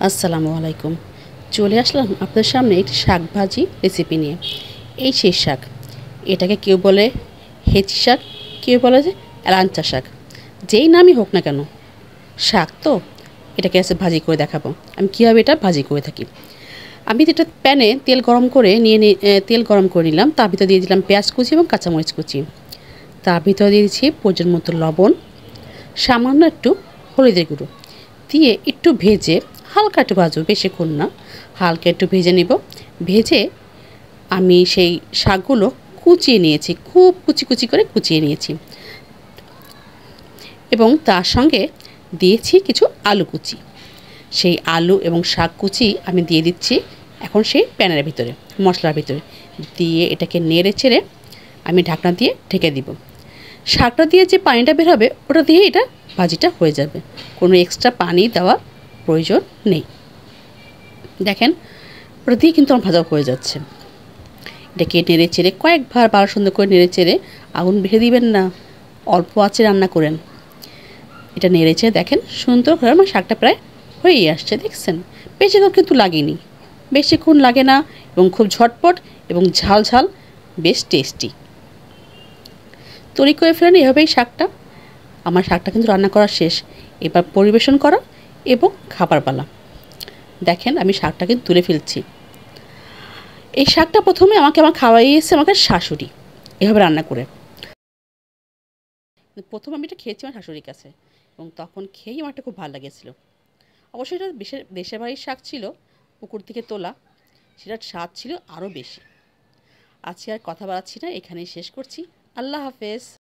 আসসালামু আলাইকুম। চলে আসলাম আপনাদের সামনে একটি শাক ভাজি রেসিপি নিয়ে। এই সেই শাক, এটাকে কেউ বলে হেঁচি শাক, কেউ বলে যে এলাঞ্চা শাক। যেই নামই হোক না কেন, শাক তো। এটাকে এসে ভাজি করে দেখাবো আমি কীভাবে এটা ভাজি করে থাকি। আমি এটা প্যানে তেল গরম করে তেল গরম করে নিলাম। তার ভিতরে দিয়ে দিলাম পেঁয়াজ কুচি এবং কাঁচামরিচ কুচি। তার ভিতরে দিয়ে দিচ্ছি প্রয়োজন মতো লবণ, সামান্য একটু হলুদের গুঁড়ো দিয়ে একটু ভেজে, হালকা একটু ভাজবো, বেশিক্ষণ না, হালকা একটু ভেজে নেব। ভেজে আমি সেই শাকগুলো কুচিয়ে নিয়েছি, খুব কুচি কুচি করে কুচিয়ে নিয়েছি এবং তার সঙ্গে দিয়েছি কিছু আলু কুচি। সেই আলু এবং শাক কুচি আমি দিয়ে দিচ্ছি এখন সেই প্যানের ভিতরে, মশলার ভিতরে দিয়ে এটাকে নেড়ে চেড়ে আমি ঢাকনা দিয়ে ঢেকে দিব। শাকটা দিয়ে যে পানিটা বের হবে ওটা দিয়ে এটা ভাজিটা হয়ে যাবে, কোনো এক্সট্রা পানি দেওয়ার প্রয়োজন নেই। দেখেন ওটা দিয়ে কিন্তু আমার ভাজা হয়ে যাচ্ছে। এটাকে নেড়ে চেড়ে কয়েকবার ভালো সুন্দর করে নেড়ে চেড়ে, আগুন বেঁধে দিবেন না, অল্প আঁচে রান্না করেন। এটা নেড়ে চেড়ে দেখেন সুন্দর করে আমার শাকটা প্রায় হয়েই আসছে, দেখছেন? বেশিক্ষণ কিন্তু লাগেনি, বেশিক্ষণ লাগে না এবং খুব ঝটপট এবং ঝাল ঝাল, বেশ টেস্টি। তৈরি করে ফেলেন এভাবেই শাকটা। আমার শাকটা কিন্তু রান্না করা শেষ, এবার পরিবেশন করা এবং খাবার পালা। দেখেন আমি শাকটা কিন্তু তুলে ফেলছি। এই শাকটা প্রথমে আমার খাওয়াইয়েছে আমাকে শাশুড়ি, এভাবে রান্না করে। প্রথম আমি এটা খেয়েছি আমার শাশুড়ির কাছে এবং তখন খেয়েই আমার খুব ভালো লেগেছিলো। অবশ্যই এটা দেশের বাড়ির শাক ছিল, পুকুর থেকে তোলা, সেটার স্বাদ ছিল আরও বেশি। আজকে আর কথা বাড়াচ্ছি না, এখানেই শেষ করছি। আল্লাহ হাফেজ।